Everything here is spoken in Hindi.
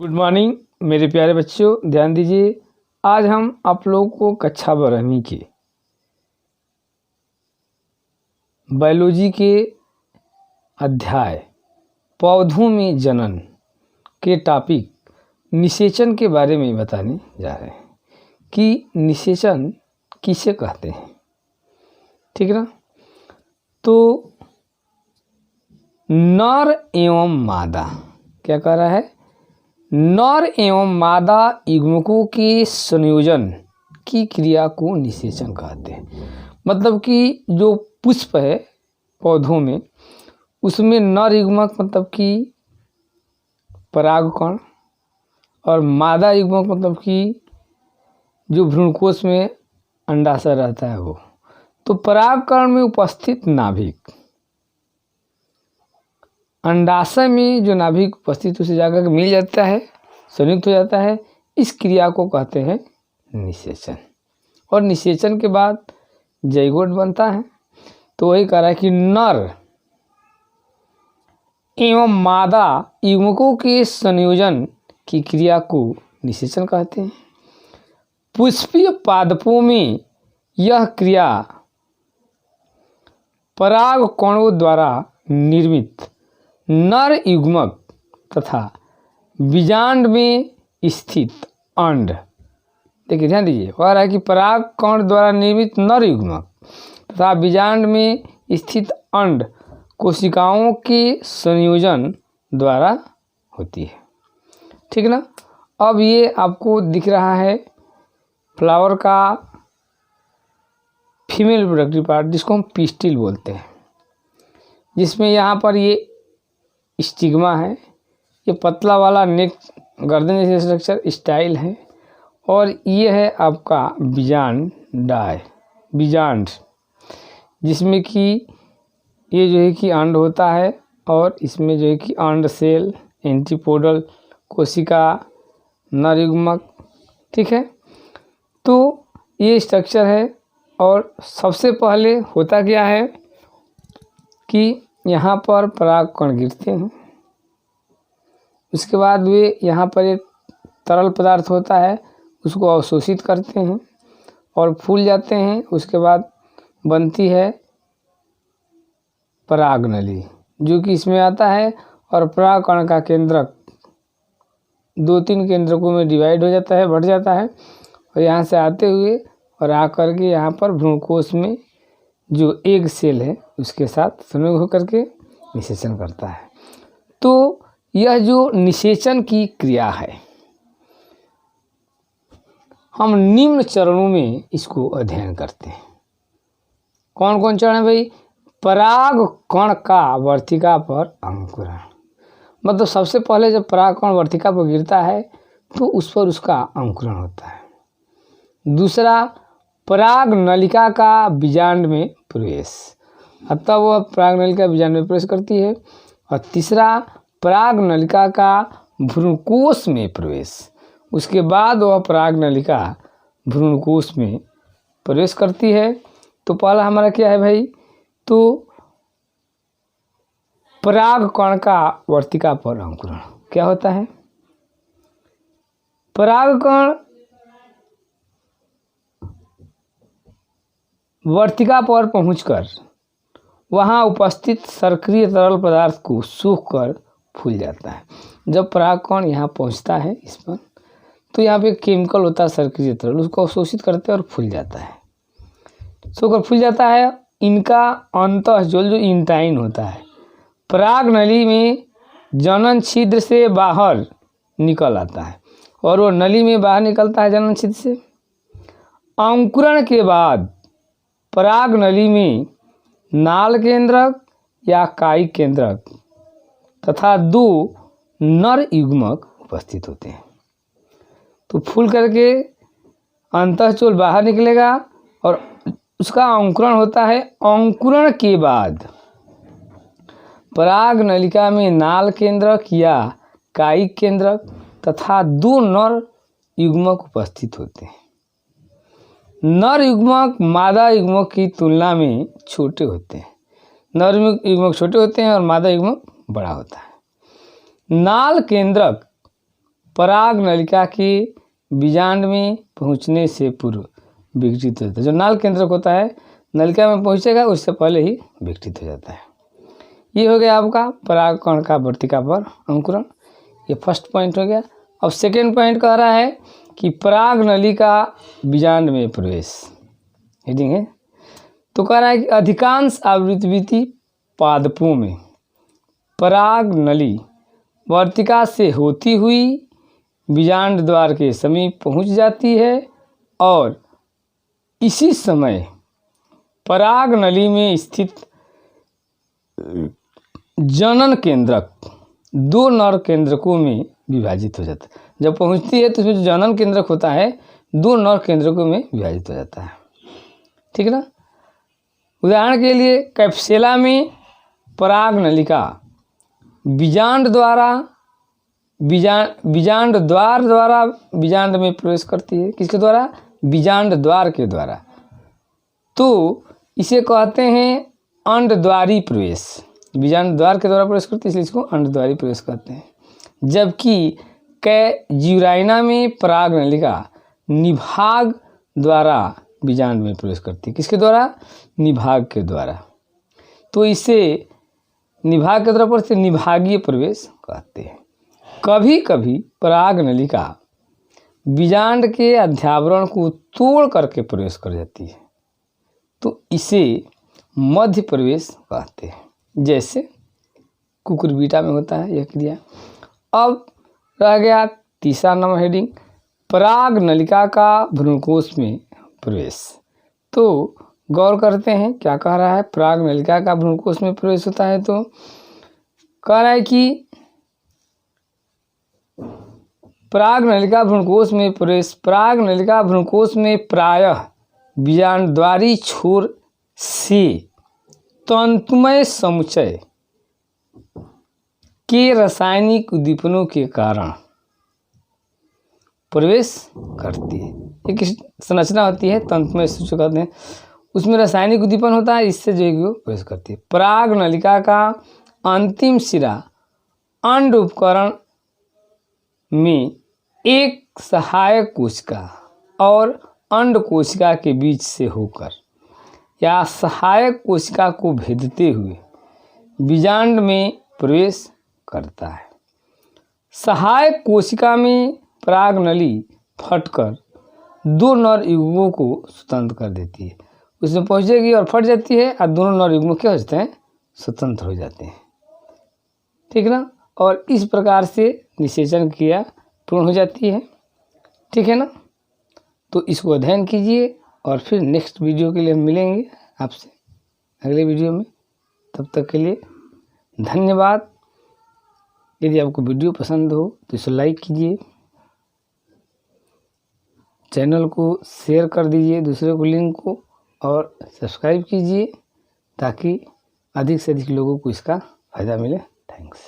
गुड मॉर्निंग मेरे प्यारे बच्चों, ध्यान दीजिए। आज हम आप लोगों को कक्षा 12वीं के बायोलॉजी के अध्याय पौधों में जनन के टॉपिक निषेचन के बारे में बताने जा रहे हैं कि निषेचन किसे कहते हैं। ठीक है ना। तो नर एवं मादा क्या कह रहा है, नर एवं मादा युग्मकों के संयोजन की क्रिया को निषेचन कहते हैं। मतलब कि जो पुष्प है पौधों में, उसमें नर युग्मक मतलब कि परागकण और मादा युग्मक मतलब कि जो भ्रूणकोश में अंडाशय रहता है वो। तो परागकण में उपस्थित नाभिक, अंडाशय में जो नाभिक उपस्थित उसे जाकर मिल जाता है, संयुक्त हो जाता है। इस क्रिया को कहते हैं निषेचन। और निषेचन के बाद जैगोट बनता है। तो वही कह रहा है कि नर एवं मादा युग्मकों के संयोजन की क्रिया को निषेचन कहते हैं। पुष्पीय पादपों में यह क्रिया परागकणों द्वारा निर्मित नर युग्मक तथा बीजांड में स्थित अंड, देखिए ध्यान दीजिए, कह रहा है कि परागकण द्वारा निर्मित नर युग्मक तथा बीजांड में स्थित अंड कोशिकाओं के संयोजन द्वारा होती है। ठीक ना। अब ये आपको दिख रहा है फ्लावर का फीमेल रिप्रोडक्टिव पार्ट, जिसको हम पिस्टिल बोलते हैं, जिसमें यहाँ पर ये स्टिग्मा है, ये पतला वाला नेक गर्दन जैसे स्ट्रक्चर स्टाइल है, और ये है आपका बीजांड, जिसमें कि ये जो है कि अंड होता है, और इसमें जो है कि अंड सेल, एंटीपोडल कोशिका, नर युग्मक। ठीक है। तो ये स्ट्रक्चर है। और सबसे पहले होता क्या है कि यहाँ पर परागकण गिरते हैं, उसके बाद वे यहाँ पर एक तरल पदार्थ होता है उसको अवशोषित करते हैं और फूल जाते हैं। उसके बाद बनती है परागनली, जो कि इसमें आता है, और परागकण का केंद्रक 2-3 केंद्रकों में डिवाइड हो जाता है, बढ़ जाता है, और यहाँ से आते हुए और आकर के यहाँ पर भ्रूणकोश में जो एग सेल है उसके साथ संयोग होकर के निषेचन करता है। तो यह जो निषेचन की क्रिया है, हम निम्न चरणों में इसको अध्ययन करते हैं। कौन कौन चरण है भाई? परागकण का वर्तिका पर अंकुरण, मतलब सबसे पहले जब परागकण वर्तिका पर गिरता है तो उस पर उसका अंकुरण होता है। दूसरा, पराग नलिका का बीजांड में प्रवेश, अतः वह पराग नलिका बीजांड में प्रवेश करती है। और तीसरा, पराग नलिका का भ्रूणकोश में प्रवेश, उसके बाद वह पराग नलिका भ्रूणकोश में प्रवेश करती है। तो पहला हमारा क्या है भाई? तो परागकण का वर्तिका पर अंकुरण क्या होता है? परागकण वर्तिका पर पहुंचकर वहां उपस्थित सक्रिय तरल पदार्थ को सूखकर फूल जाता है। जब परागकण यहाँ पहुँचता है इस पर, तो यहाँ पे केमिकल होता है सक्रिय तरल, उसको अवशोषित करते हैं और फूल जाता है, सूखकर फूल जाता है। इनका अंतःजोल जो इंटाइन होता है पराग नली में जनन छिद्र से बाहर निकल आता है, और वो नली में बाहर निकलता है जनन छिद्र से। अंकुरण के बाद पराग नली में नाल केंद्रक या कायिक केंद्रक तथा 2 नर युग्मक उपस्थित होते हैं। तो फूल करके अंतःचोल बाहर निकलेगा और उसका अंकुरण होता है। अंकुरण के बाद पराग नलिका में नाल केंद्रक या कायिक केंद्रक तथा 2 नर युग्मक उपस्थित होते हैं। नर युग्मक मादा युग्मक की तुलना में छोटे होते हैं। नर युग्मक छोटे होते हैं और मादा युग्मक बड़ा होता है। नाल केंद्रक पराग नलिका के बीजांड में पहुंचने से पूर्व विघटित हो जाता है। जो नाल केंद्रक होता है नलिका में पहुंचेगा उससे पहले ही विघटित हो जाता है। ये हो गया आपका परागकण का वर्तिका पर अंकुरण, ये फर्स्ट पॉइंट हो गया। अब सेकेंड पॉइंट कह रहा है कि पराग नलिका बीजांड में प्रवेश, हेडिंग है। तो कह रहा है कि अधिकांश आवृतवीती पादपों में पराग नली वर्तिका से होती हुई बीजांड द्वार के समीप पहुंच जाती है और इसी समय पराग नली में स्थित जनन केंद्रक 2 नर केंद्रकों में विभाजित हो जाता है। जब पहुंचती है तो उसमें जो जनन केंद्रक होता है 2 नर केंद्रकों में विभाजित हो जाता है, ठीक है ना। उदाहरण के लिए कैप्सेला में पराग नलिका बीजांड द्वार द्वारा बीजांड में प्रवेश करती है। किसके द्वारा? बीजांड द्वार के द्वारा। तो इसे कहते हैं अंडद्वारी प्रवेश। बीजांड द्वार के द्वारा प्रवेश करती है इसलिए इसको अंडद्वारी प्रवेश कहते हैं। जबकि कैज्यूराइना में पराग नलिका निभाग द्वारा बीजांड में प्रवेश करती है। किसके द्वारा? निभाग के द्वारा। तो इसे निभाग के द्वारा से निभागीय प्रवेश कहते हैं। कभी कभी पराग नलिका बीजांड के अध्यावरण को तोड़ करके प्रवेश कर जाती है, तो इसे मध्य प्रवेश कहते हैं, जैसे कुकुरबीटा में होता है यह क्रिया। अब रह गया तीसरा नंबर हेडिंग, पराग नलिका का भ्रूणकोश में प्रवेश। तो गौर करते हैं क्या कह रहा है। पराग नलिका का भ्रूणकोश में प्रवेश होता है तो कह रहा है कि पराग नलिका भ्रूणकोश में प्रवेश, पराग नलिका भ्रूणकोश में प्रायः बीजांडद्वारी छोर से तंतुमय समुच्चय के रासायनिक उद्दीपनों के कारण प्रवेश करती है। एक संरचना होती है तंतुमय समुच्चय कहते हैं, उसमें रासायनिक उद्दीपन होता है, इससे जो है वो प्रवेश करती है। पराग नलिका का अंतिम सिरा अंड उपकरण में एक सहायक कोशिका और अंड कोशिका के बीच से होकर या सहायक कोशिका को भेदते हुए बीजांड में प्रवेश करता है। सहायक कोशिका में पराग नली फटकर 2 नर युग्मों को स्वतंत्र कर देती है। उसमें पहुंचेगी और फट जाती है और दोनों नर युग्म क्या हो जाते हैं? स्वतंत्र हो जाते हैं, ठीक ना। और इस प्रकार से निषेचन क्रिया पूर्ण हो जाती है, ठीक है ना। तो इसको अध्ययन कीजिए और फिर नेक्स्ट वीडियो के लिए हम मिलेंगे आपसे अगले वीडियो में। तब तक के लिए धन्यवाद। यदि आपको वीडियो पसंद हो तो इसे लाइक कीजिए, चैनल को शेयर कर दीजिए दूसरे को लिंक को, और सब्सक्राइब कीजिए ताकि अधिक से अधिक लोगों को इसका फ़ायदा मिले। थैंक्स।